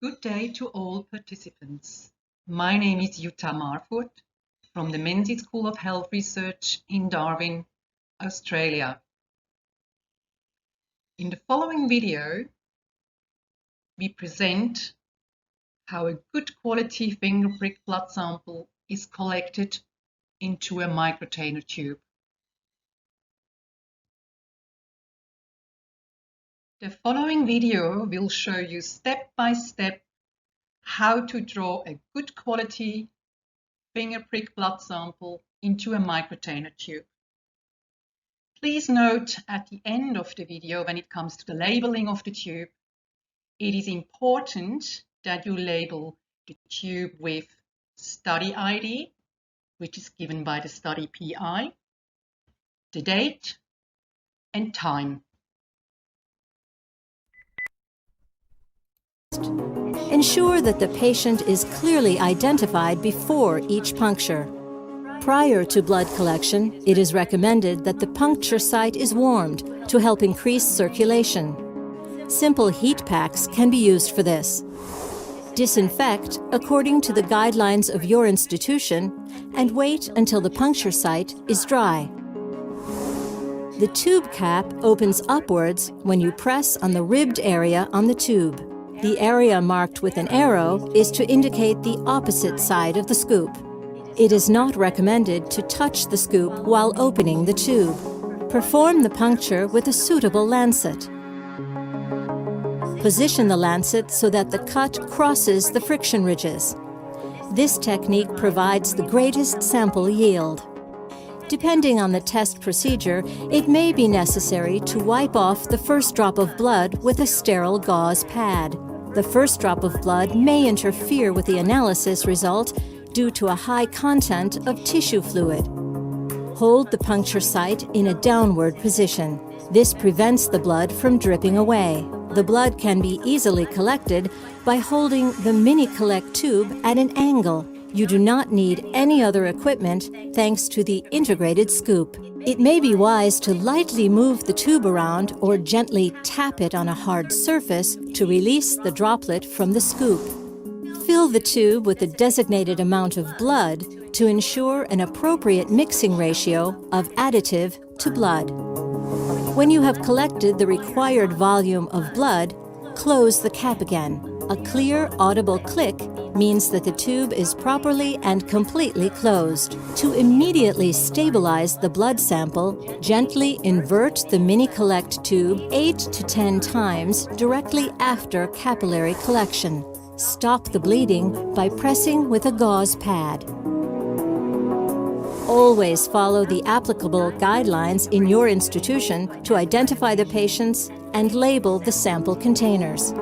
Good day to all participants. My name is Jutta Marfurt from the Menzies School of Health Research in Darwin, Australia. In the following video, we present how a good quality finger prick blood sample is collected into a microtainer tube. The following video will show you step by step how to draw a good quality finger prick blood sample into a microtainer tube. Please note at the end of the video, when it comes to the labeling of the tube, it is important that you label the tube with study ID, which is given by the study PI, the date and time. Ensure that the patient is clearly identified before each puncture. Prior to blood collection, it is recommended that the puncture site is warmed to help increase circulation. Simple heat packs can be used for this. Disinfect according to the guidelines of your institution and wait until the puncture site is dry. The tube cap opens upwards when you press on the ribbed area on the tube. The area marked with an arrow is to indicate the opposite side of the scoop. It is not recommended to touch the scoop while opening the tube. Perform the puncture with a suitable lancet. Position the lancet so that the cut crosses the friction ridges. This technique provides the greatest sample yield. Depending on the test procedure, it may be necessary to wipe off the first drop of blood with a sterile gauze pad. The first drop of blood may interfere with the analysis result due to a high content of tissue fluid. Hold the puncture site in a downward position. This prevents the blood from dripping away. The blood can be easily collected by holding the mini collect tube at an angle. You do not need any other equipment thanks to the integrated scoop. It may be wise to lightly move the tube around or gently tap it on a hard surface to release the droplet from the scoop. Fill the tube with the designated amount of blood to ensure an appropriate mixing ratio of additive to blood. When you have collected the required volume of blood, close the cap again. A clear, audible click means that the tube is properly and completely closed. To immediately stabilize the blood sample, gently invert the mini collect tube 8 to 10 times directly after capillary collection. Stop the bleeding by pressing with a gauze pad. Always follow the applicable guidelines in your institution to identify the patients and label the sample containers.